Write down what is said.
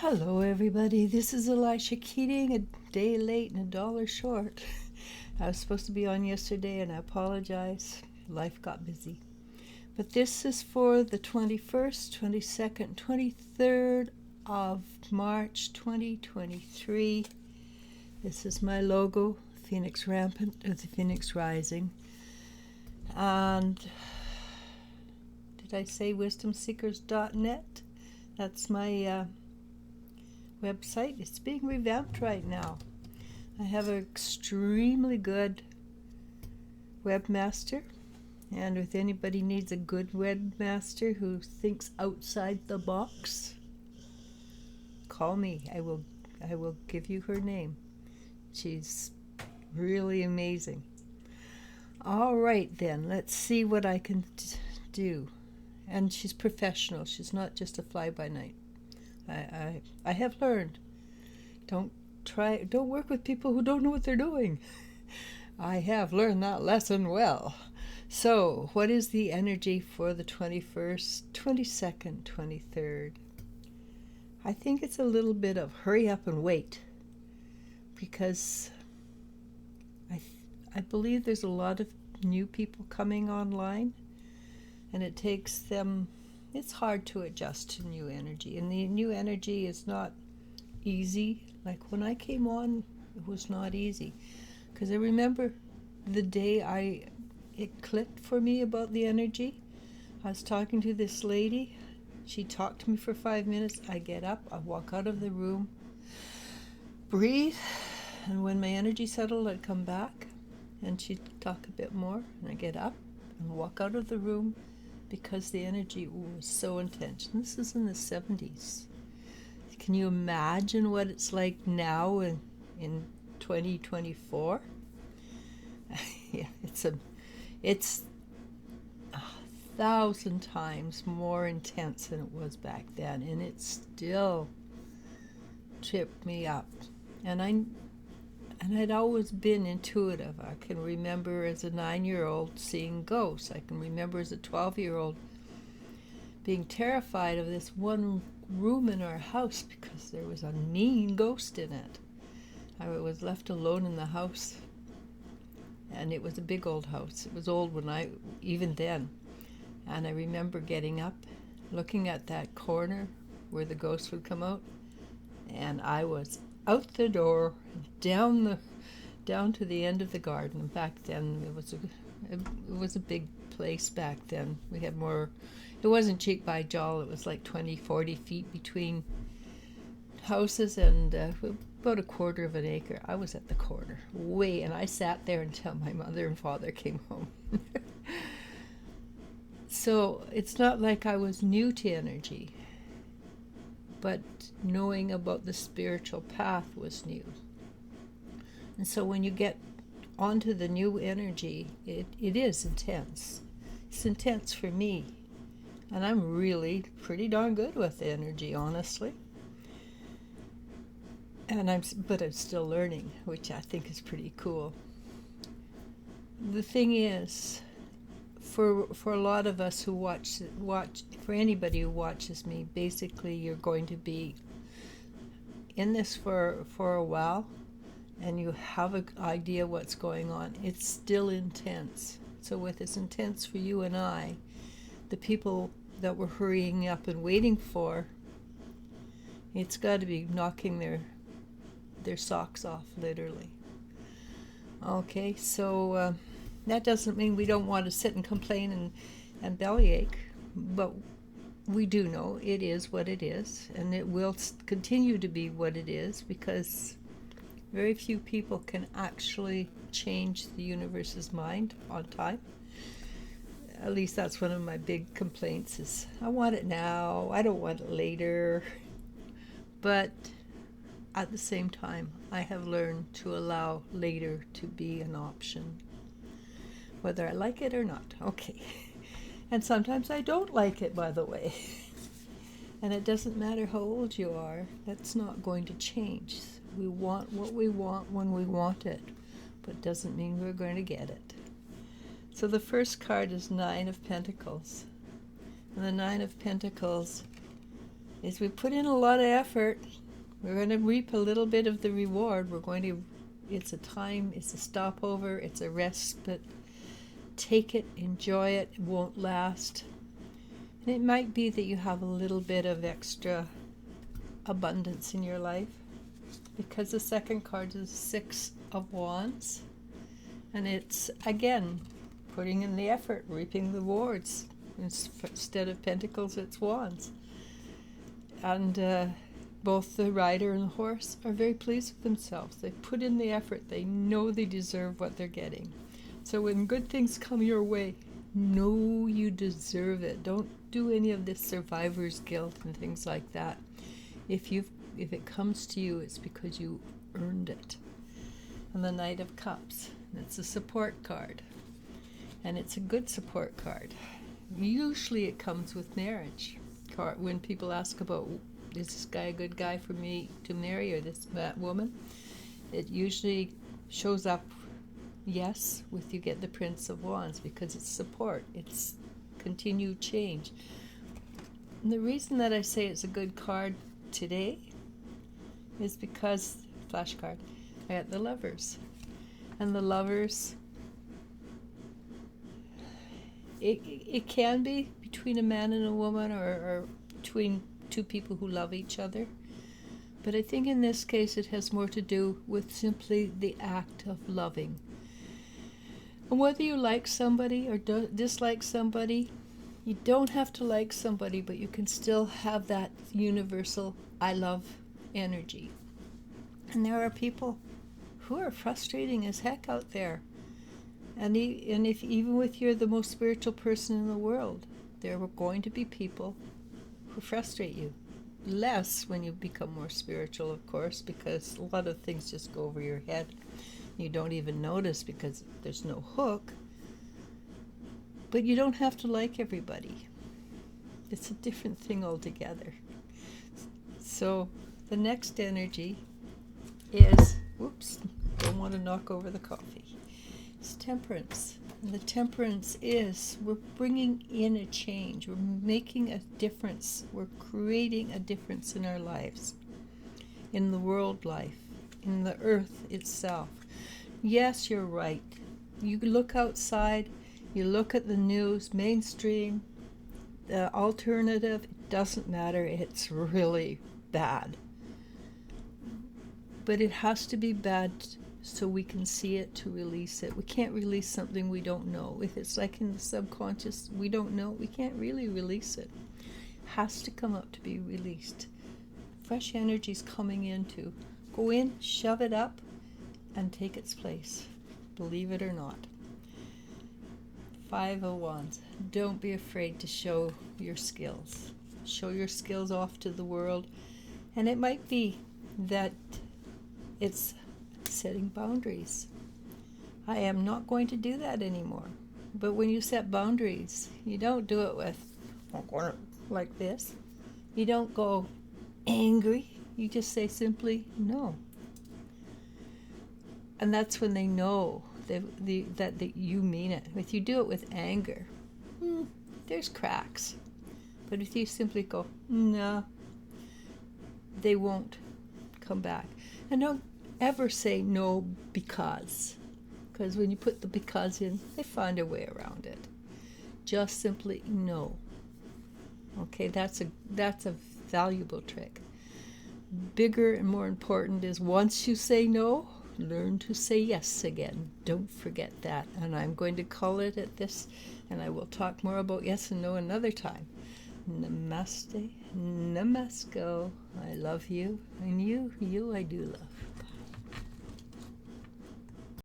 Hello, everybody. This is Elisha Keating, a day late and a dollar short. I was supposed to be on yesterday, and I apologize. Life got busy. But this is for the 21st, 22nd, 23rd of March 2023. This is my logo, Phoenix Rampant, or the Phoenix Rising. And did I say wisdomseekers.net? That's my website. It's being revamped right now. I have an extremely good webmaster, and if anybody needs a good webmaster who thinks outside the box, call me. I will give you her name. She's really amazing. All right, then, let's see what I can do. And she's professional. She's not just a fly-by-night. I have learned. Don't work with people who don't know what they're doing. I have learned that lesson well. So, what is the energy for the 21st, 22nd, 23rd? I think it's a little bit of hurry up and wait, because I believe there's a lot of new people coming online, and it takes them, it's hard to adjust to new energy, and the new energy is not easy. Like when I came on, it was not easy, because I remember the day it clicked for me about the energy. I was talking to this lady. She talked to me for 5 minutes. I get up, I walk out of the room, breathe, and when my energy settled, I'd come back and she'd talk a bit more, and I get up and walk out of the room because the energy was so intense. And this is in the 70s. Can you imagine what it's like now in 2024? Yeah, it's 1,000 times more intense than it was back then, and it still tripped me up. And I'd always been intuitive. I can remember as a 9-year-old seeing ghosts. I can remember as a 12-year-old being terrified of this one room in our house because there was a mean ghost in it. I was left alone in the house, and it was a big old house. It was old even then. And I remember getting up, looking at that corner where the ghost would come out, and I was out the door, down to the end of the garden. Back then, it was a big place back then. We had more. It wasn't cheek by jowl. It was like 20, 40 feet between houses, and about a quarter of an acre. I was at the corner, and I sat there until my mother and father came home. So it's not like I was new to energy, but knowing about the spiritual path was new. And so when you get onto the new energy, it is intense. It's intense for me. And I'm really pretty darn good with energy, honestly. But I'm still learning, which I think is pretty cool. The thing is, for a lot of us who watch, for anybody who watches me, basically you're going to be in this for a while, and you have an idea what's going on. It's still intense. So if it's intense for you and I, the people that we're hurrying up and waiting for, it's got to be knocking their socks off, literally. Okay, so that doesn't mean we don't want to sit and complain and bellyache, but we do know it is what it is, and it will continue to be what it is, because very few people can actually change the universe's mind on time. At least that's one of my big complaints is, I want it now, I don't want it later. But at the same time, I have learned to allow later to be an option, whether I like it or not. Okay. And sometimes I don't like it, by the way. And it doesn't matter how old you are, that's not going to change. We want what we want when we want it, but it doesn't mean we're going to get it. So the first card is 9 of Pentacles. And the 9 of Pentacles is we put in a lot of effort, we're going to reap a little bit of the reward. It's a time, it's a stopover, it's a respite. Take it, enjoy it, it won't last. And it might be that you have a little bit of extra abundance in your life, because the second card is 6 of Wands. And it's, again, putting in the effort, reaping the rewards. Instead of Pentacles, it's Wands. And both the rider and the horse are very pleased with themselves. They put in the effort. They know they deserve what they're getting. So when good things come your way, know you deserve it. Don't do any of this survivor's guilt and things like that. If it comes to you, it's because you earned it. And the Knight of Cups, it's a support card. And it's a good support card. Usually it comes with marriage. When people ask about, is this guy a good guy for me to marry, or that woman, it usually shows up, yes, with you get the Prince of Wands, because it's support, it's continued change. And the reason that I say it's a good card today is because, flash card, I got the Lovers. And the Lovers, it can be between a man and a woman, or between two people who love each other. But I think in this case it has more to do with simply the act of loving. And whether you like somebody or dislike somebody, you don't have to like somebody, but you can still have that universal I love energy. And there are people who are frustrating as heck out there. And if even if you're the most spiritual person in the world, there are going to be people who frustrate you. Less when you become more spiritual, of course, because a lot of things just go over your head. You don't even notice because there's no hook. But you don't have to like everybody. It's a different thing altogether. So the next energy is, whoops, don't want to knock over the coffee. It's Temperance. And the Temperance is, we're bringing in a change. We're making a difference. We're creating a difference in our lives, in the world life, in the earth itself. Yes, you're right. You look outside, you look at the news, mainstream, the alternative, it doesn't matter. It's really bad. But it has to be bad so we can see it to release it. We can't release something we don't know. If it's like in the subconscious, we don't know, we can't really release it. It has to come up to be released. Fresh energy's coming in to go in, shove it up, and take its place. Believe it or not. 5 of Wands. Don't be afraid to show your skills. Show your skills off to the world. And it might be that it's setting boundaries. I am not going to do that anymore. But when you set boundaries, you don't do it with like this. You don't go angry. You just say simply no. And that's when they know that you mean it. If you do it with anger, there's cracks. But if you simply go, no, they won't come back. And don't ever say no because when you put the because in, they find a way around it. Just simply no. Okay, that's a valuable trick. Bigger and more important is, once you say no, learn to say yes again. Don't forget that. And I'm going to call it at this, and I will talk more about yes and no another time. Namaste, namasko. I love you, and you I do love.